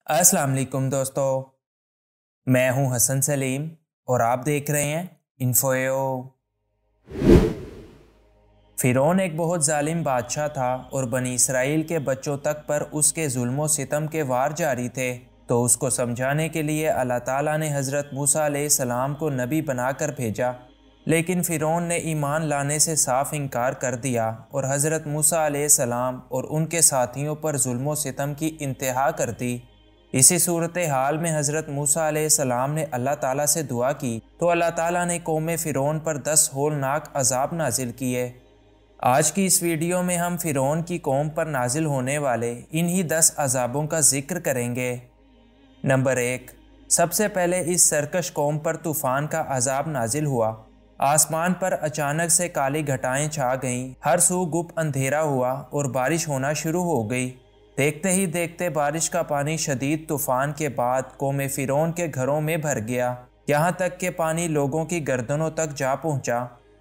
अस्सलाम वालेकुम दोस्तों, मैं हूं हसन सलीम और आप देख रहे हैं इन्फोयो। फिरौन एक बहुत जालिम बादशाह था और बनी इसराइल के बच्चों तक पर उसके जुल्म सितम के वार जारी थे। तो उसको समझाने के लिए अल्लाह ताला ने हज़रत मूसा अलैहिस्सलाम को नबी बनाकर भेजा, लेकिन फिरौन ने ईमान लाने से साफ इनकार कर दिया और हज़रत मूसा अलैहिस्सलाम और उनके साथियों पर जुल्म सितम की इंतहा कर दी। इसी सूरत हाल में हज़रत मूसा अलैहिस्सलाम ने अल्लाह ताला से दुआ की तो अल्लाह ताला ने कौम फ़िरौन पर 10 होलनाक अजाब नाजिल किए। आज की इस वीडियो में हम फ़िरौन की कौम पर नाजिल होने वाले इन्हीं 10 अजाबों का जिक्र करेंगे। नंबर 1, सबसे पहले इस सरकश कौम पर तूफ़ान का अजाब नाजिल हुआ। आसमान पर अचानक से काली घटाएं छा गईं, हर सू गुप अंधेरा हुआ और बारिश होना शुरू हो गई। देखते ही देखते बारिश का पानी शदीद तूफ़ान के बाद कौम फ़िरौन के घरों में भर गया, यहाँ तक कि पानी लोगों की गर्दनों तक जा पहुँचा।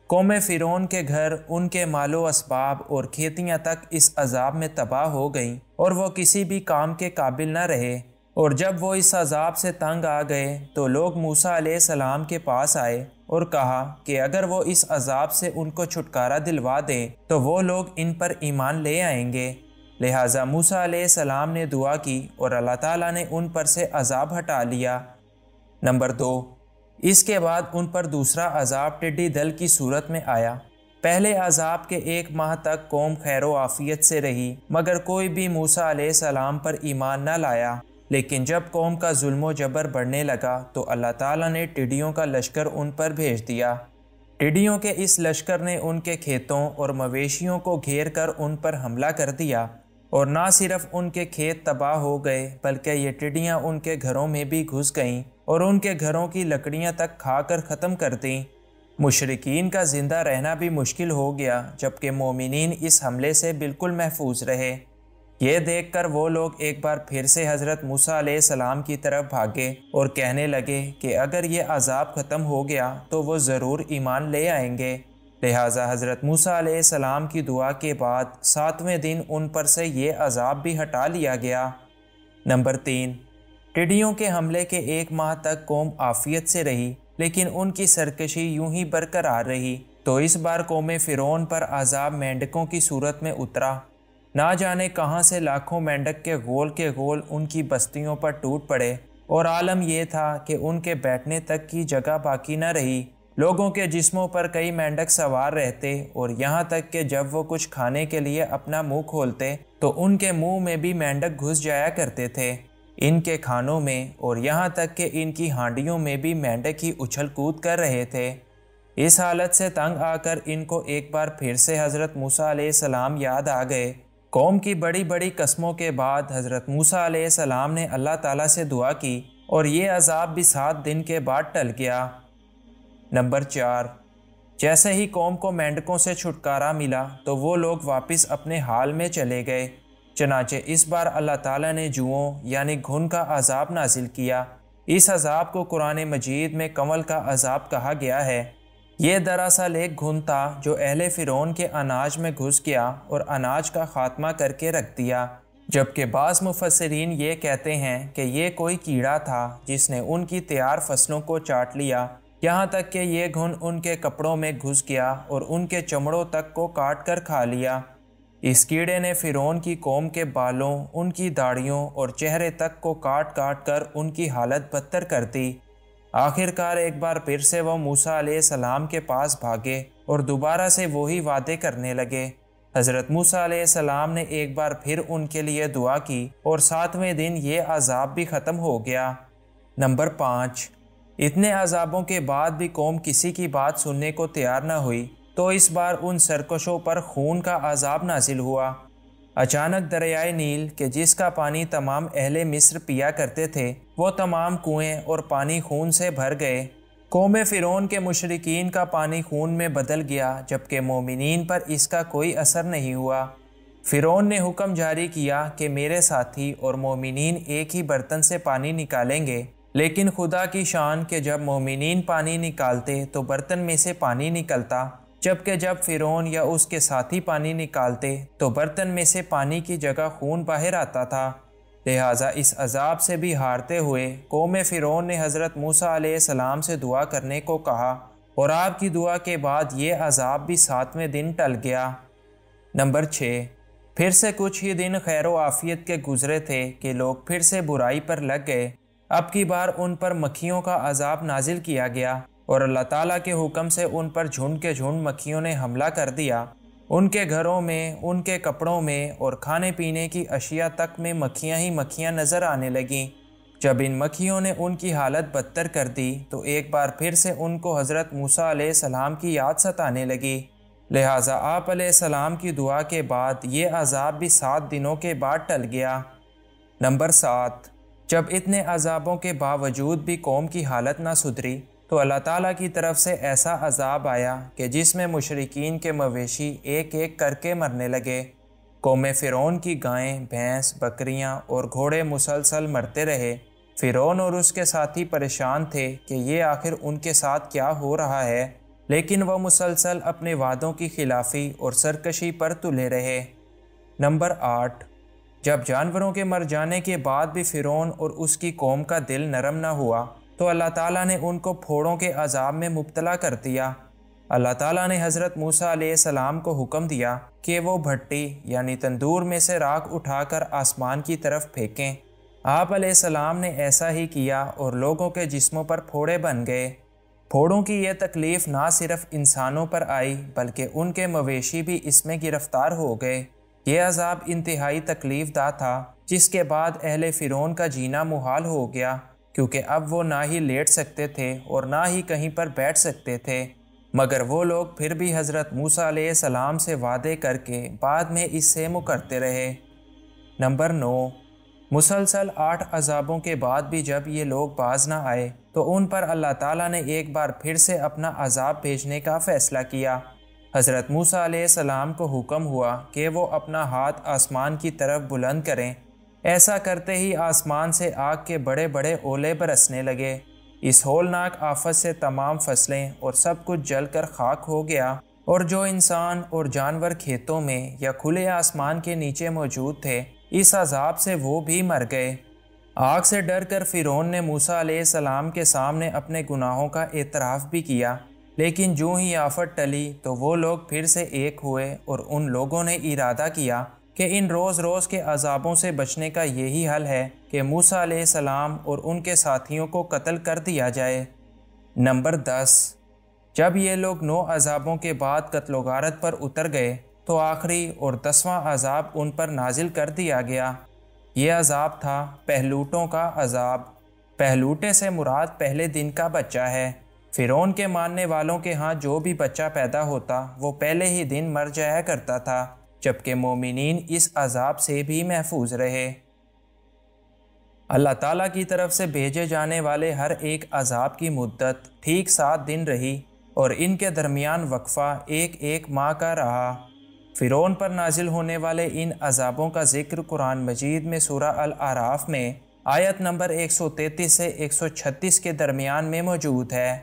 कौम फ़िरौन के घर, उनके मालो असबाब और खेतियाँ तक इस अजाब में तबाह हो गईं और वो किसी भी काम के काबिल न रहे। और जब वो इस अजाब से तंग आ गए तो लोग मूसा अलैहिस्सलाम के पास आए और कहा कि अगर वो इस अजाब से उनको छुटकारा दिलवा दें तो वो लोग इन पर ईमान ले आएंगे। लिहाजा मूसा अलैहिस्सलाम ने दुआ की और अल्लाह ताला ने उन पर से अजाब हटा लिया। नंबर 2, इसके बाद उन पर दूसरा अजाब टिड्डी दल की सूरत में आया। पहले अजाब के 1 माह तक कौम खैरो आफियत से रही, मगर कोई भी मूसा अलैहिस्सलाम पर ईमान न लाया। लेकिन जब कौम का जुल्म जबर बढ़ने लगा तो अल्लाह ताला ने टिड्डियों का लश्कर उन पर भेज दिया। टिड्डियों के इस लश्कर ने उनके खेतों और मवेशियों को घेर कर उन पर हमला कर दिया और ना सिर्फ उनके खेत तबाह हो गए बल्कि ये टिड्डियाँ उनके घरों में भी घुस गईं और उनके घरों की लकड़ियाँ तक खाकर ख़त्म कर दीं। मुशरिकीन का ज़िंदा रहना भी मुश्किल हो गया, जबकि मोमिनीन इस हमले से बिल्कुल महफूज रहे। ये देखकर वो लोग एक बार फिर से हज़रत मूसा अलैहिस्सलाम की तरफ भागे और कहने लगे कि अगर ये अजाब ख़त्म हो गया तो वो ज़रूर ईमान ले आएंगे। लिहाजा हज़रत मूसा अलैहिस्सलाम की दुआ के बाद 7वें दिन उन पर से ये अजाब भी हटा लिया गया। नंबर 3, टिड्डियों के हमले के 1 माह तक कौम आफियत से रही, लेकिन उनकी सरकशी यूं ही बरकरार रही। तो इस बार कौम फ़िरौन पर अजाब मेंढकों की सूरत में उतरा। ना जाने कहाँ से लाखों मेंढक के गोल उनकी बस्तियों पर टूट पड़े और आलम यह था कि उनके बैठने तक की जगह बाकी न रही। लोगों के जिस्मों पर कई मेंढक सवार रहते और यहाँ तक कि जब वो कुछ खाने के लिए अपना मुंह खोलते तो उनके मुंह में भी मेंढक घुस जाया करते थे। इनके खानों में और यहाँ तक कि इनकी हांडियों में भी मेंढक ही उछल कूद कर रहे थे। इस हालत से तंग आकर इनको एक बार फिर से हज़रत मूसा अलैहिस्सलाम याद आ गए। कौम की बड़ी बड़ी कस्मों के बाद हज़रत मूसा अलैहिस्सलाम ने अल्लाह ताला से दुआ की और ये अजाब भी 7 दिन के बाद टल गया। नंबर 4, जैसे ही कौम को मेंढकों से छुटकारा मिला तो वो लोग वापस अपने हाल में चले गए। चनाचे इस बार अल्लाह ताला ने जुओं यानी घुन का अजाब नाजिल किया। इस अजाब को कुरान मजीद में कंवल का अजाब कहा गया है। ये दरअसल एक घुन था जो अहले फ़िरौन के अनाज में घुस गया और अनाज का खात्मा करके रख दिया, जबकि बाज़ मुफस्सिरीन ये कहते हैं कि ये कोई कीड़ा था जिसने उनकी तैयार फसलों को चाट लिया, यहाँ तक कि ये घुन उनके कपड़ों में घुस गया और उनके चमड़ों तक को काट कर खा लिया। इस कीड़े ने फ़िरौन की कौम के बालों, उनकी दाढ़ियों और चेहरे तक को काट काट कर उनकी हालत बदतर कर दी। आखिरकार एक बार फिर से वो मूसा अलैहिस्सलाम के पास भागे और दोबारा से वही वादे करने लगे। हज़रत मूसा अलैहिस्सलाम ने एक बार फिर उनके लिए दुआ की और 7वें दिन ये अजाब भी ख़त्म हो गया। नंबर 5, इतने अजाबों के बाद भी कौम किसी की बात सुनने को तैयार न हुई, तो इस बार उन सरकशों पर खून का अजाब नाजिल हुआ। अचानक दरियाए नील के जिसका पानी तमाम अहले मिस्र पिया करते थे, वो तमाम कुएं और पानी खून से भर गए। कौम फ़िरौन के मुशरिकीन का पानी खून में बदल गया, जबकि मोमिनीन पर इसका कोई असर नहीं हुआ। फ़िरौन ने हुक्म जारी किया कि मेरे साथी और मोमिनीन एक ही बर्तन से पानी निकालेंगे, लेकिन खुदा की शान के जब मोमिनीन पानी निकालते तो बर्तन में से पानी निकलता, जबकि जब फ़िरौन या उसके साथी पानी निकालते तो बर्तन में से पानी की जगह खून बाहर आता था। لہٰذا اس عذاب سے بھی ہارتے ہوئے قوم فرعون نے حضرت موسیٰ علیہ السلام سے دعا کرنے کو کہا، اور آپ کی دعا کے بعد یہ عذاب بھی 7ویں دن ٹل گیا۔ نمبر 6، پھر سے کچھ ہی دن خیر و عافیت کے گزرے تھے کہ لوگ پھر سے برائی پر لگ گئے۔ اب کی بار ان پر مکھیوں کا عذاب نازل کیا گیا، اور اللہ تعالیٰ کے حکم سے ان پر جھنڈ کے جھنڈ مکھیوں نے حملہ کر دیا۔ ان کے گھروں میں، ان کے کپڑوں میں اور کھانے پینے کی اشیاء تک میں مکھیاں ہی مکھیاں نظر آنے لگیں۔ جب ان مکھیوں نے ان کی حالت بدتر کر دی تو ایک بار پھر سے ان کو حضرت موسیٰ علیہ السلام کی یاد ستانے لگی، لہٰذا آپ علیہ السلام کی دعا کے بعد یہ عذاب بھی 7 دنوں کے بعد ٹل گیا۔ نمبر 7، جب اتنے عذابوں کے باوجود بھی قوم کی حالت نہ سدھری تو اللہ تعالیٰ کی طرف سے ایسا عذاب آیا کہ جس میں مشرکین کے مویشی ایک ایک کر کے مرنے لگے۔ قوم فرعون کی گائیں، بھینس، بکریاں اور گھوڑے مسلسل مرتے رہے۔ فرعون اور اس کے ساتھی پریشان تھے کہ یہ آخر ان کے ساتھ کیا ہو رہا ہے، لیکن وہ مسلسل اپنے وعدوں کی خلافی اور سرکشی پر تلے رہے۔ نمبر 8، جب جانوروں کے مر جانے کے بعد بھی فرعون اور اس کی قوم کا دل نرم نہ ہوا تو اللہ تعالیٰ نے ان کو پھوڑوں کے عذاب میں مبتلا کر دیا۔ اللہ تعالیٰ نے حضرت موسیٰ علیہ السلام کو حکم دیا کہ وہ بھٹی یعنی تندور میں سے راکھ اٹھا کر آسمان کی طرف پھینکیں۔ آپ علیہ السلام نے ایسا ہی کیا اور لوگوں کے جسموں پر پھوڑے بن گئے۔ پھوڑوں کی یہ تکلیف نہ صرف انسانوں پر آئی بلکہ ان کے مویشی بھی اس میں گرفتار ہو گئے۔ یہ عذاب انتہائی تکلیف دہ تھا، جس کے بعد اہل فرعون کا جینا محال ہو گیا، کیونکہ اب وہ نہ ہی لیٹ سکتے تھے اور نہ ہی کہیں پر بیٹھ سکتے تھے، مگر وہ لوگ پھر بھی حضرت موسیٰ علیہ السلام سے وعدے کر کے بعد میں اس سے مکرتے رہے۔ نمبر 9، مسلسل 8 عذابوں کے بعد بھی جب یہ لوگ باز نہ آئے تو ان پر اللہ تعالیٰ نے ایک بار پھر سے اپنا عذاب بھیجنے کا فیصلہ کیا۔ حضرت موسیٰ علیہ السلام کو حکم ہوا کہ وہ اپنا ہاتھ آسمان کی طرف بلند کریں۔ ایسا کرتے ہی آسمان سے آگ کے بڑے بڑے اولے برسنے لگے۔ اس ہولناک آفت سے تمام فصلیں اور سب کچھ جل کر خاک ہو گیا، اور جو انسان اور جانور کھیتوں میں یا کھلے آسمان کے نیچے موجود تھے اس عذاب سے وہ بھی مر گئے۔ آگ سے ڈر کر فرعون نے موسیٰ علیہ السلام کے سامنے اپنے گناہوں کا اعتراف بھی کیا، لیکن جو ہی آفت ٹلی تو وہ لوگ پھر سے ایک ہوئے اور ان لوگوں نے ارادہ کیا کہ ان روز روز کے عذابوں سے بچنے کا یہی حل ہے کہ موسیٰ علیہ السلام اور ان کے ساتھیوں کو قتل کر دیا جائے۔ نمبر 10، جب یہ لوگ 9 عذابوں کے بعد قتل و غارت پر اتر گئے تو آخری اور 10واں عذاب ان پر نازل کر دیا گیا۔ یہ عذاب تھا پہلوٹوں کا عذاب۔ پہلوٹے سے مراد پہلے دن کا بچہ ہے۔ فرعون کے ماننے والوں کے ہاں جو بھی بچہ پیدا ہوتا وہ پہلے ہی دن مر جایا کرتا تھا، جبکہ مومنین اس عذاب سے بھی محفوظ رہے۔ اللہ تعالیٰ کی طرف سے بھیجے جانے والے ہر ایک عذاب کی مدت ٹھیک 7 دن رہی، اور ان کے درمیان وقفہ ایک ماہ کا رہا۔ فرعون پر نازل ہونے والے ان عذابوں کا ذکر قرآن مجید میں سورہ الاعراف میں آیت نمبر 133 سے 136 کے درمیان میں موجود ہے۔